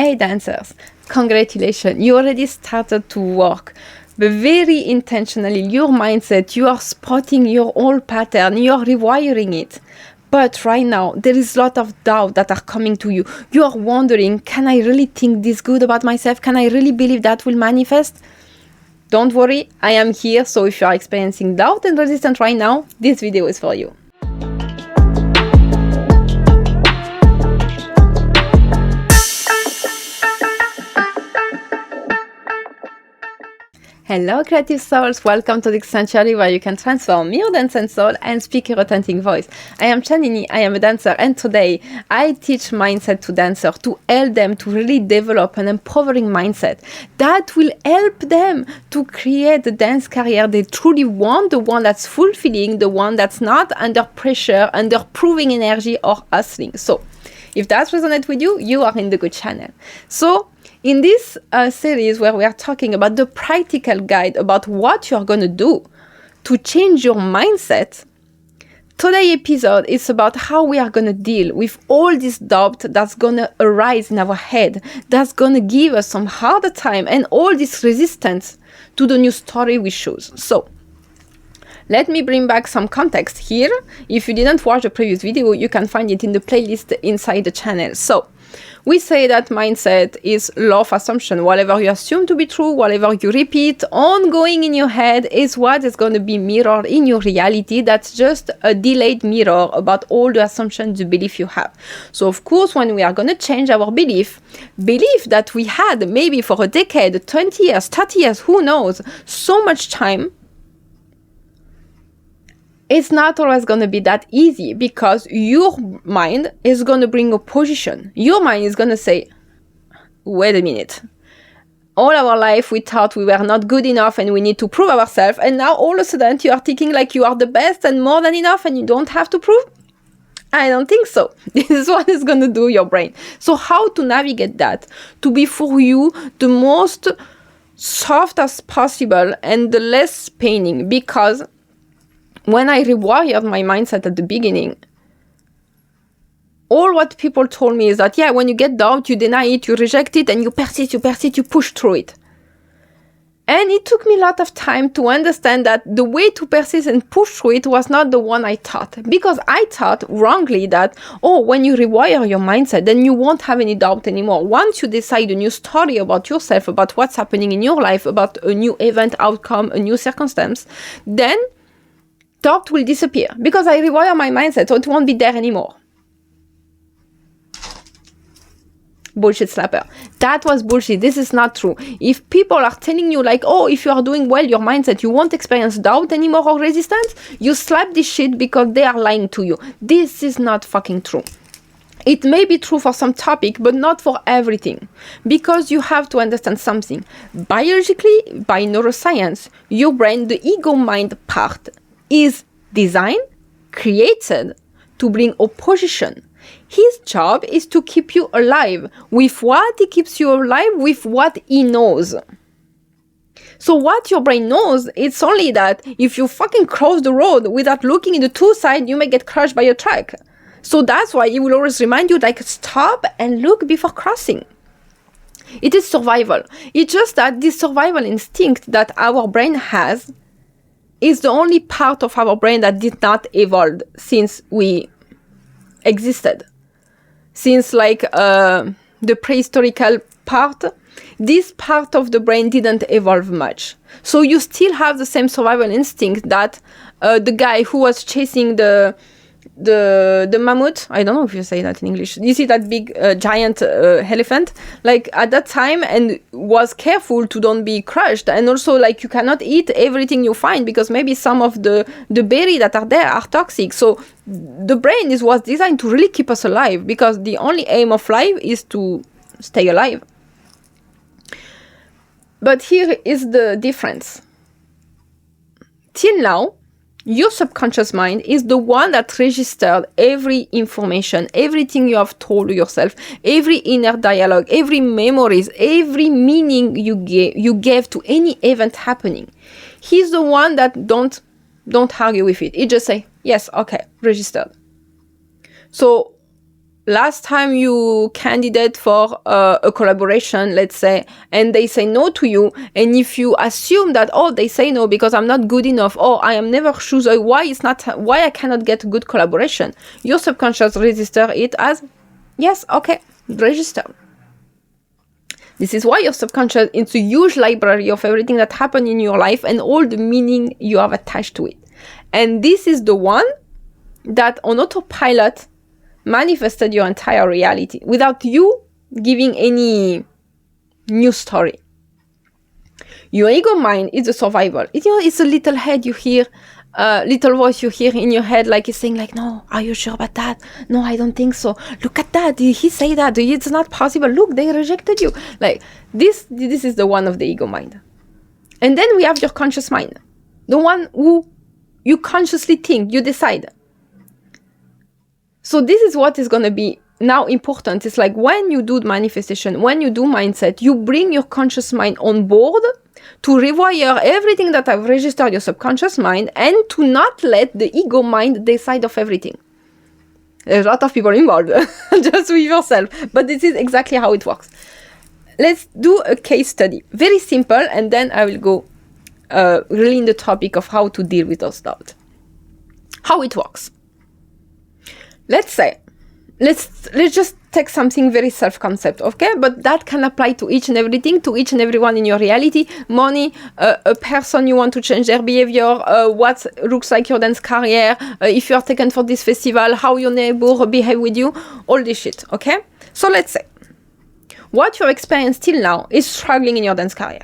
Hey dancers, congratulations, you already started to work. But very intentionally, your mindset, you are spotting your old pattern, you are rewiring it. But right now, there is a lot of doubt that are coming to you. You are wondering, can I really think this good about myself? Can I really believe that will manifest? Don't worry, I am here, so if you are experiencing doubt and resistance right now, this video is for you. Hello creative souls, welcome to the sanctuary where you can transform your dance and soul and speak your authentic voice. I am Chanini, I am a dancer, and today I teach mindset to dancers to help them to really develop an empowering mindset that will help them to create the dance career they truly want, the one that's fulfilling, the one that's not under pressure, under proving energy or hustling. So if that resonates with you, you are in the good channel. So in this series where we are talking about the practical guide about what you're going to do to change your mindset, today's episode is about how we are going to deal with all this doubt that's going to arise in our head, that's going to give us some harder time and all this resistance to the new story we choose. So let me bring back some context here. If you didn't watch the previous video, you can find it in the playlist inside the channel. So we say that mindset is law of assumption. Whatever you assume to be true, whatever you repeat ongoing in your head is what is going to be mirrored in your reality. That's just a delayed mirror about all the assumptions, the belief you have. So of course, when we are going to change our belief that we had maybe for a decade, 20 years, 30 years, who knows, so much time, it's not always going to be that easy because your mind is going to bring opposition. Your mind is going to say, wait a minute. All our life we thought we were not good enough and we need to prove ourselves. And now all of a sudden you are thinking like you are the best and more than enough and you don't have to prove? I don't think so. This is what is going to do your brain. So how to navigate that to be for you the most soft as possible and the less paining, because when I rewired my mindset at the beginning, all what people told me is that, yeah, when you get doubt, you deny it, you reject it, and you persist, you push through it. And it took me a lot of time to understand that the way to persist and push through it was not the one I thought. Because I thought wrongly that, when you rewire your mindset, then you won't have any doubt anymore. Once you decide a new story about yourself, about what's happening in your life, about a new event, outcome, a new circumstance, then doubt will disappear because I rewire my mindset, so it won't be there anymore. Bullshit slapper. That was bullshit. This is not true. If people are telling you like, if you are doing well, your mindset, you won't experience doubt anymore or resistance, you slap this shit because they are lying to you. This is not fucking true. It may be true for some topic, but not for everything. Because you have to understand something. Biologically, by neuroscience, your brain, the ego mind part, is designed, created to bring opposition. His job is to keep you alive. With what he keeps you alive? With what he knows. So what your brain knows, it's only that if you fucking cross the road without looking in the two sides, you may get crushed by a truck. So that's why he will always remind you, like, stop and look before crossing. It is survival. It's just that this survival instinct that our brain has is the only part of our brain that did not evolve since we existed. Since the prehistorical part, this part of the brain didn't evolve much. So you still have the same survival instinct that the guy who was chasing the mammoth, I don't know if you say that in English, you see that big giant elephant, like at that time, and was careful to don't be crushed. And also like you cannot eat everything you find because maybe some of the berries that are there are toxic. So the brain was designed to really keep us alive because the only aim of life is to stay alive. But here is the difference. Till now, your subconscious mind is the one that registered every information, everything you have told yourself, every inner dialogue, every memories, every meaning you gave to any event happening. He's the one that don't argue with it. He just say, yes, okay, registered. So last time you candidate for a collaboration, let's say, and they say no to you, and if you assume that, oh, they say no because I'm not good enough, oh, I am never sure why I cannot get a good collaboration, your subconscious register it as, yes, okay, register. This is why your subconscious is a huge library of everything that happened in your life and all the meaning you have attached to it. And this is the one that on autopilot manifested your entire reality without you giving any new story. Your ego mind is a survival. It's a little head you hear, little voice you hear in your head, like it's saying like, no, are you sure about that? No, I don't think so. Look at that. Did he say that? It's not possible. Look, they rejected you. Like this is the one of the ego mind. And then we have your conscious mind, the one who you consciously think, you decide. So this is what is going to be now important. It's like when you do manifestation, when you do mindset, you bring your conscious mind on board to rewire everything that I've registered your subconscious mind and to not let the ego mind decide of everything. There's a lot of people involved, just with yourself. But this is exactly how it works. Let's do a case study. Very simple, and then I will go really in the topic of how to deal with those doubts. How it works. Let's say, let's just take something very self-concept, okay? But that can apply to each and everything, to each and everyone in your reality. Money, a person you want to change their behavior, what looks like your dance career, if you are taken for this festival, how your neighbor behave with you, all this shit, okay? So let's say, what you've experienced till now is struggling in your dance career.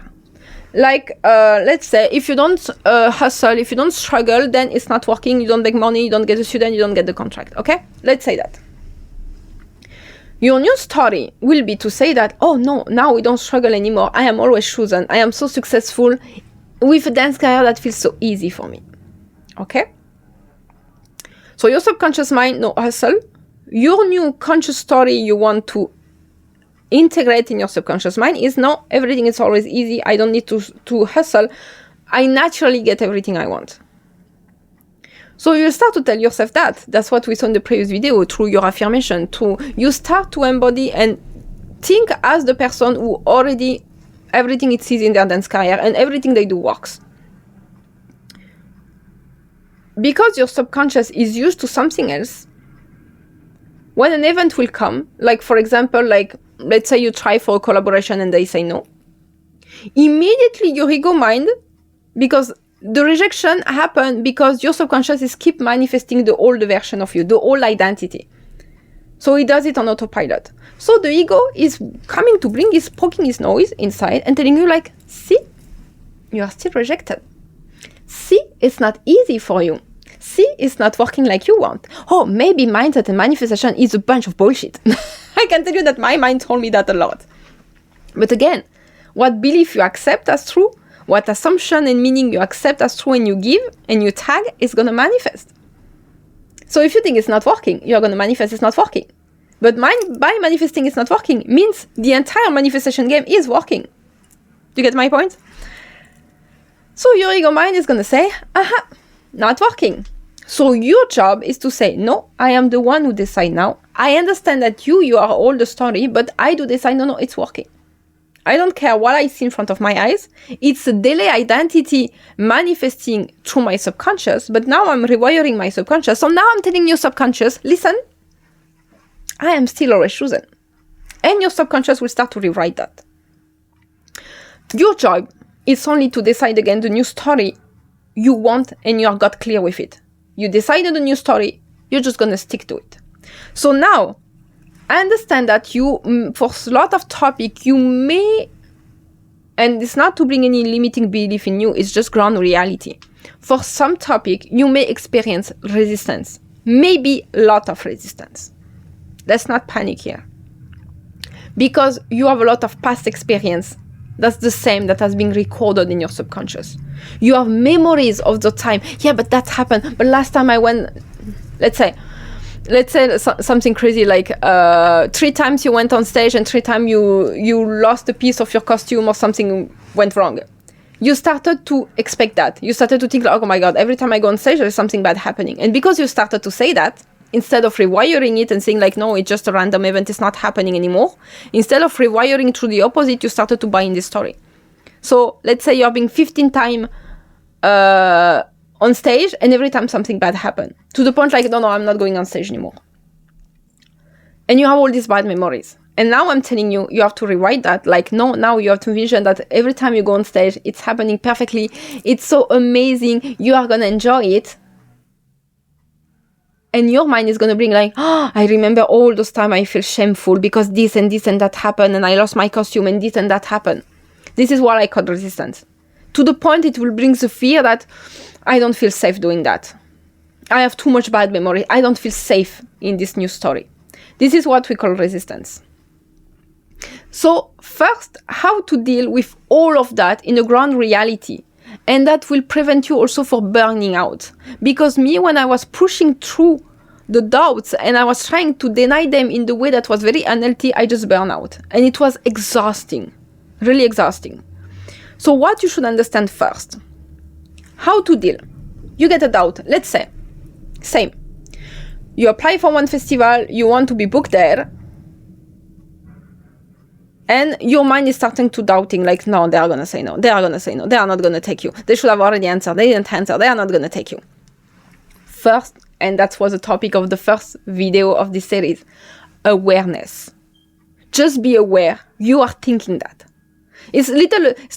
Like, let's say, if you don't hustle, if you don't struggle, then it's not working, you don't make money, you don't get a student, you don't get the contract, okay? Let's say that. Your new story will be to say that, oh no, now we don't struggle anymore, I am always chosen, I am so successful with a dance career that feels so easy for me, okay? So your subconscious mind, no hustle. Your new conscious story you want to integrate in your subconscious mind is no, everything is always easy, I don't need to hustle, I naturally get everything I want. So you start to tell yourself that. That's what we saw in the previous video, through your affirmation. You start to embody and think as the person who already everything it sees in their dance career and everything they do works. Because your subconscious is used to something else, when an event will come, like for example, like let's say you try for a collaboration and they say no, immediately your ego mind, because the rejection happened because your subconscious is keep manifesting the old version of you, the old identity. So it does it on autopilot. So the ego is coming to bring his, poking his nose inside and telling you like, see, you are still rejected. See, it's not easy for you. See, it's not working like you want. Oh, maybe mindset and manifestation is a bunch of bullshit. I can tell you that my mind told me that a lot. But again, what belief you accept as true, what assumption and meaning you accept as true and you give and you tag is going to manifest. So if you think it's not working, you're going to manifest it's not working. But by manifesting it's not working means the entire manifestation game is working. Do you get my point? So your ego mind is going to say, aha, not working. So your job is to say, no, I am the one who decide now. I understand that you are all the story, but I do decide, no, it's working. I don't care what I see in front of my eyes. It's a delay identity manifesting through my subconscious, but now I'm rewiring my subconscious. So now I'm telling your subconscious, listen, I am still always chosen. And your subconscious will start to rewrite that. Your job is only to decide again the new story you want and you got clear with it. You decided a new story, you're just going to stick to it. So now, I understand that you, for a lot of topic, you may, and it's not to bring any limiting belief in you, it's just ground reality. For some topic, you may experience resistance, maybe a lot of resistance. Let's not panic here. Because you have a lot of past experience that's the same that has been recorded in your subconscious. You have memories of the time. Yeah, but that happened. But last time I went, let's say something crazy like 3 times you went on stage and 3 times you lost a piece of your costume or something went wrong. You started to expect that. You started to think like, oh my God, every time I go on stage there's something bad happening. And because you started to say that, instead of rewiring it and saying like, no, it's just a random event, it's not happening anymore. Instead of rewiring through the opposite, you started to buy in this story. So let's say you're being 15 times on stage, and every time something bad happened, to the point like, no, I'm not going on stage anymore. And you have all these bad memories. And now I'm telling you, you have to rewrite that. Like, no, now you have to envision that every time you go on stage, it's happening perfectly. It's so amazing. You are going to enjoy it. And your mind is going to bring like, oh, I remember all those times I feel shameful because this and that happened, and I lost my costume and this and that happened. This is what I call resistance. To the point it will bring the fear that I don't feel safe doing that. I have too much bad memory. I don't feel safe in this new story. This is what we call resistance. So first, how to deal with all of that in a ground reality. And that will prevent you also for burning out. Because me, when I was pushing through the doubts and I was trying to deny them in the way that was very unhealthy, I just burned out. And it was exhausting, really exhausting. So what you should understand first, how to deal. You get a doubt, let's say, same. You apply for one festival, you want to be booked there, and your mind is starting to doubting, like, no, they are going to say no. They are going to say no. They are not going to take you. They should have already answered. They didn't answer. They are not going to take you. First, and that was the topic of the first video of this series, awareness. Just be aware you are thinking that. It's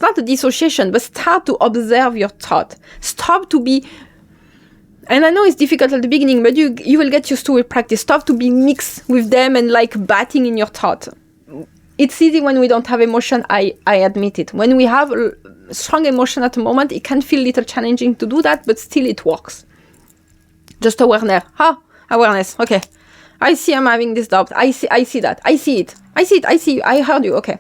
not a dissociation, but start to observe your thought. Stop to be, and I know it's difficult at the beginning, but you will get used to it practice. Stop to be mixed with them and like batting in your thought. It's easy when we don't have emotion, I admit it. When we have strong emotion at the moment, it can feel a little challenging to do that, but still it works. Just awareness. Awareness. Okay. I see I'm having this doubt. I see that. I see it. I heard you. Okay.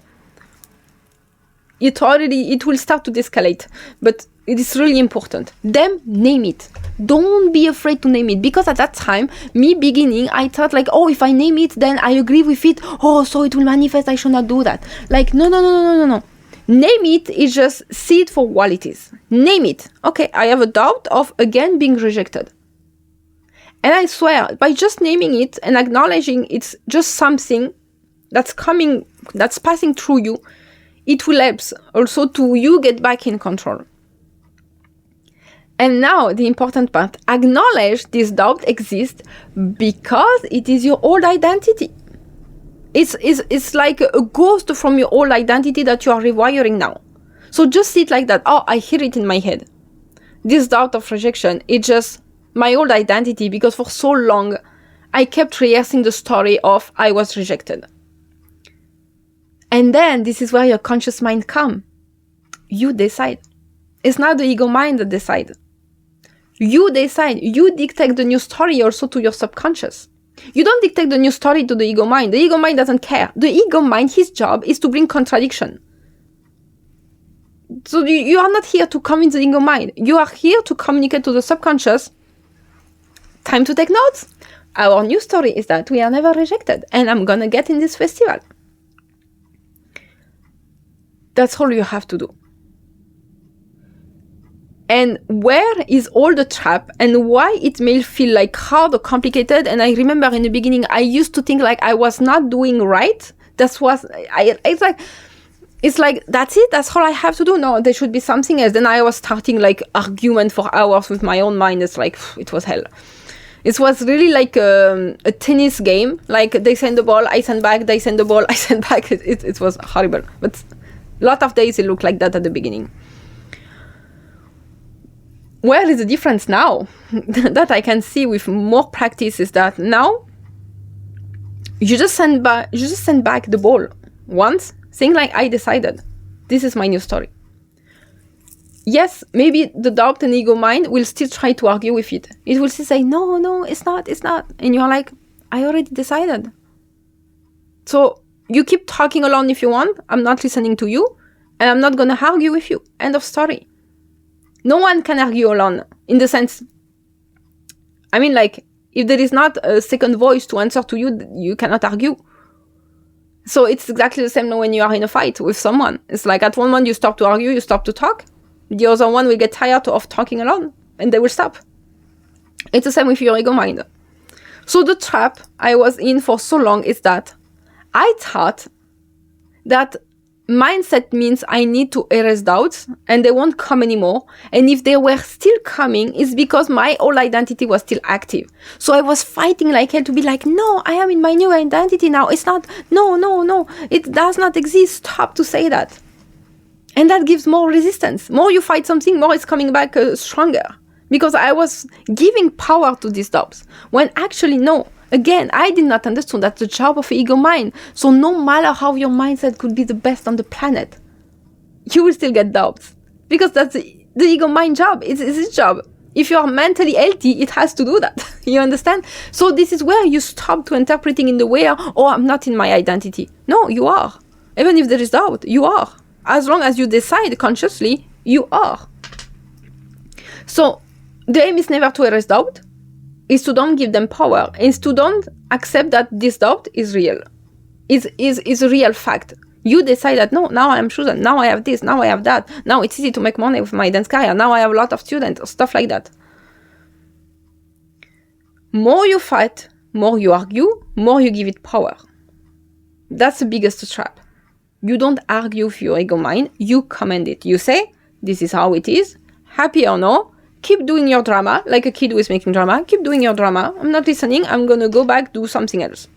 It will start to de-escalate, but it is really important. Then name it. Don't be afraid to name it, because at that time, me beginning, I thought like, oh, if I name it, then I agree with it. Oh, so it will manifest. I should not do that. Like, no. Name it is just see it for what it is. Name it. Okay, I have a doubt of again being rejected. And I swear, by just naming it and acknowledging it's just something that's coming, that's passing through you, it will help also to you get back in control. And now the important part, acknowledge this doubt exists because it is your old identity. It's like a ghost from your old identity that you are rewiring now. So just see it like that. Oh, I hear it in my head. This doubt of rejection, it's just my old identity, because for so long I kept rehearsing the story of I was rejected. And then this is where your conscious mind comes. You decide. It's not the ego mind that decides. You decide. You dictate the new story also to your subconscious. You don't dictate the new story to the ego mind. The ego mind doesn't care. The ego mind, his job is to bring contradiction. So you are not here to convince the ego mind. You are here to communicate to the subconscious. Time to take notes. Our new story is that we are never rejected, and I'm gonna get in this festival. That's all you have to do. And where is all the trap, and why it may feel like hard or complicated? And I remember in the beginning, I used to think like I was not doing right. It's like, that's it? That's all I have to do? No, there should be something else. Then I was starting like argument for hours with my own mind. It's like, it was hell. It was really like a tennis game. Like they send the ball, I send back, they send the ball, I send back. It was horrible. But a lot of days it looked like that at the beginning. Where is the difference now that I can see with more practice is that now you just send back the ball once, saying like, I decided this is my new story. Yes, maybe the doubt and ego mind will still try to argue with it. It will still say, no, it's not. And you're like, I already decided. So you keep talking alone if you want. I'm not listening to you, and I'm not going to argue with you. End of story. No one can argue alone, in the sense, I mean, like, if there is not a second voice to answer to you, you cannot argue. So it's exactly the same when you are in a fight with someone. It's like at one moment you stop to argue, you stop to talk. The other one will get tired of talking alone, and they will stop. It's the same with your ego mind. So the trap I was in for so long is that I thought that mindset means I need to erase doubts and they won't come anymore. And if they were still coming, it's because my old identity was still active. So I was fighting like hell to be like, no, I am in my new identity now. It's not, no, it does not exist. Stop to say that. And that gives more resistance. More you fight something, more it's coming back stronger. Because I was giving power to these doubts. When actually, no. Again, I did not understand that's the job of the ego mind. So no matter how your mindset could be the best on the planet, you will still get doubts. Because that's the ego mind job. It's its job. If you are mentally healthy, it has to do that. You understand? So this is where you stop to interpreting in the way, oh, I'm not in my identity. No, you are. Even if there is doubt, you are. As long as you decide consciously, you are. So the aim is never to erase doubt. Is to don't give them power, is to don't accept that this doubt is real, is a real fact. You decide that, no, now I am chosen, now I have this, now I have that, now it's easy to make money with my dance career, now I have a lot of students, or stuff like that. More you fight, more you argue, more you give it power. That's the biggest trap. You don't argue with your ego mind, you command it. You say, this is how it is, happy or no, keep doing your drama, like a kid who is making drama. Keep doing your drama. I'm not listening. I'm going to go back, do something else.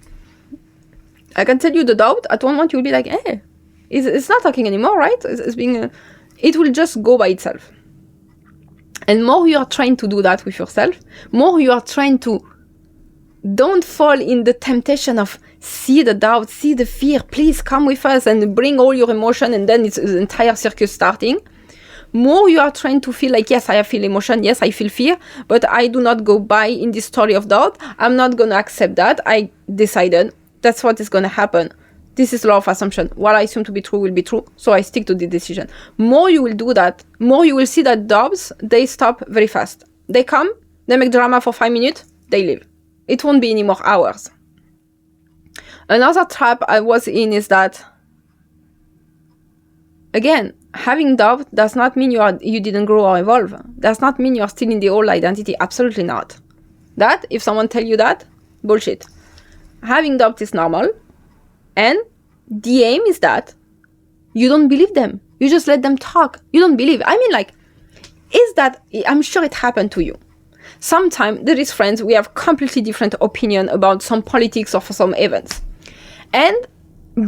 I can tell you the doubt. At one moment, you'll be like, hey, it's not talking anymore, right? It will just go by itself. And more you are trying to do that with yourself, more you are trying to don't fall in the temptation of see the doubt, see the fear, please come with us and bring all your emotion, and then it's the entire circus starting. More you are trying to feel like, yes, I feel emotion, yes, I feel fear, but I do not go by in this story of doubt. I'm not going to accept that. I decided that's what is going to happen. This is law of assumption. What I assume to be true will be true, so I stick to the decision. More you will do that, more you will see that doubts, they stop very fast. They come, they make drama for 5 minutes, they leave. It won't be any more hours. Another trap I was in is that, again, having doubt does not mean you didn't grow or evolve. Does not mean you are still in the old identity. Absolutely not. That, if someone tell you that, bullshit. Having doubt is normal. And the aim is that you don't believe them. You just let them talk. You don't believe. I mean, like, I'm sure it happened to you. Sometimes there is friends, we have completely different opinion about some politics or for some events. And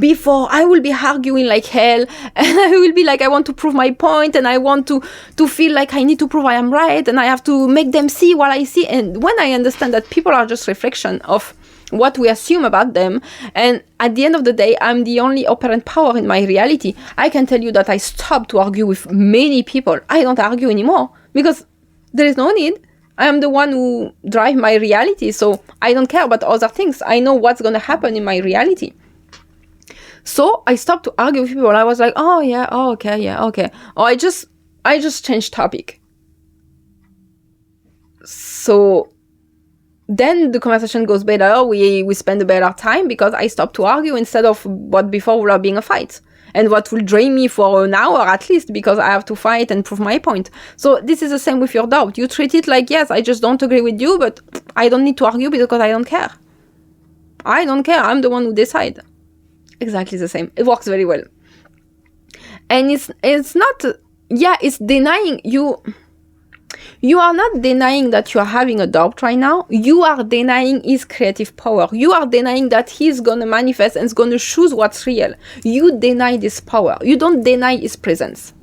before I will be arguing like hell, and I will be like, I want to prove my point, and I want to feel like I need to prove I am right, and I have to make them see what I see. And when I understand that people are just reflection of what we assume about them, and at the end of the day, I'm the only operant power in my reality, I can tell you that I stopped to argue with many people. I don't argue anymore because there is no need. I am the one who drives my reality, so I don't care about other things. I know what's going to happen in my reality. So I stopped to argue with people. I was like, oh yeah, oh okay, yeah, okay. Or I just changed topic. So then the conversation goes better. We spend a better time because I stopped to argue instead of what before would have been a fight. And what will drain me for an hour at least because I have to fight and prove my point. So this is the same with your doubt. You treat it like, yes, I just don't agree with you, but I don't need to argue because I don't care. I don't care. I'm the one who decides. Exactly the same. It works very well. And it's not, yeah, it's denying you. You are not denying that you are having a doubt right now. You are denying his creative power. You are denying that he's going to manifest and is going to choose what's real. You deny this power. You don't deny his presence.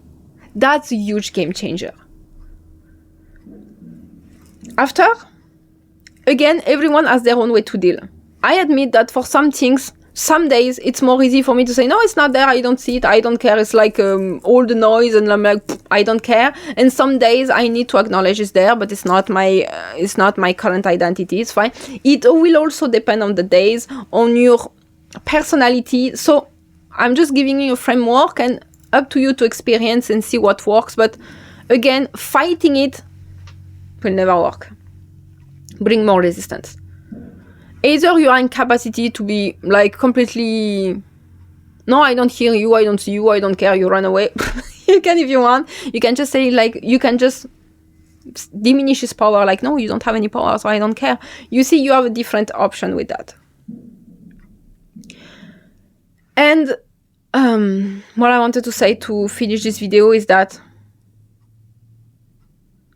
That's a huge game changer. After, again, everyone has their own way to deal. I admit that for some things, some days it's more easy for me to say, no, it's not there, I don't see it, I don't care. It's like all the noise and I'm like, I don't care. And some days I need to acknowledge it's there, but it's not my current identity. It's fine. It will also depend on the days, on your personality. So I'm just giving you a framework and up to you to experience and see what works. But again, fighting it will never work. Bring more resistance. Either you are in capacity to be like completely, no, I don't hear you, I don't see you, I don't care, you run away. You can if you want. You can just say like, you can just diminishes power, like, no, you don't have any power, so I don't care. You see, you have a different option with that. And what I wanted to say to finish this video is that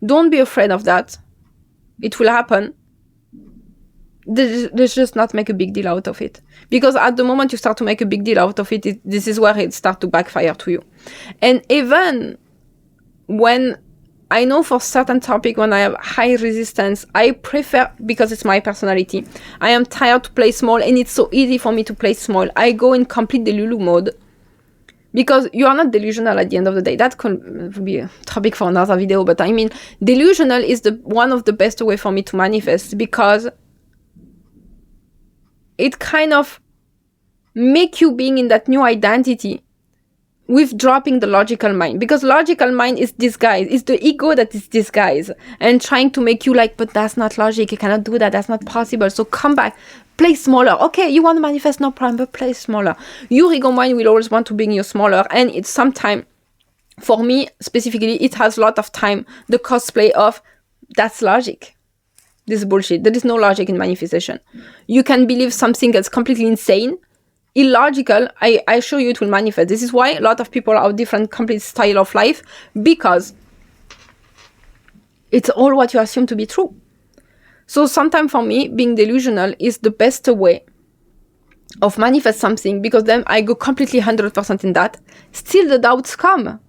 don't be afraid of that. It will happen. Let's just not make a big deal out of it. Because at the moment you start to make a big deal out of it, this is where it starts to backfire to you. And even when I know for certain topic, when I have high resistance, I prefer, because it's my personality, I am tired to play small, and it's so easy for me to play small. I go in complete Delulu mode. Because you are not delusional at the end of the day. That could be a topic for another video, but I mean, delusional is one of the best way for me to manifest, because it kind of make you being in that new identity with dropping the logical mind. Because logical mind is disguise. It's the ego that is disguise and trying to make you like, but that's not logic. You cannot do that. That's not possible. So come back. Play smaller. Okay, you want to manifest, no problem, but play smaller. Your ego mind will always want to bring you smaller. And it's sometimes, for me specifically, it has a lot of time, the cosplay of, that's logic. This is bullshit. There is no logic in manifestation. You can believe something that's completely insane, illogical. I assure you it will manifest. This is why a lot of people have different complete style of life, because it's all what you assume to be true. So sometimes for me, being delusional is the best way of manifest something, because then I go completely 100% in that. Still the doubts come.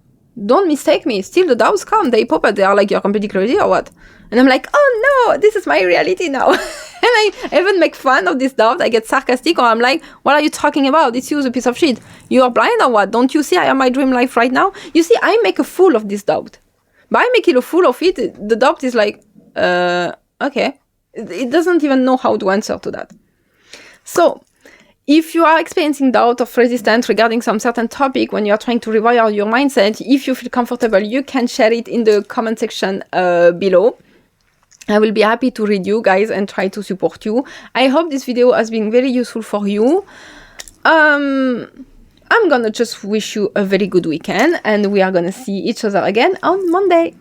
Don't mistake me. Still the doubts come. They pop up. They are like, you're completely crazy or what? And I'm like, oh no, this is my reality now. And I even make fun of this doubt. I get sarcastic, or I'm like, what are you talking about? It's you, a piece of shit. You are blind or what? Don't you see I am my dream life right now? You see, I make a fool of this doubt. By making a fool of it, the doubt is like, okay. It doesn't even know how to answer to that. So, if you are experiencing doubt or resistance regarding some certain topic when you are trying to rewire your mindset, if you feel comfortable, you can share it in the comment section below. I will be happy to read you guys and try to support you. I hope this video has been very useful for you. I'm gonna just wish you a very good weekend, and we are gonna see each other again on Monday.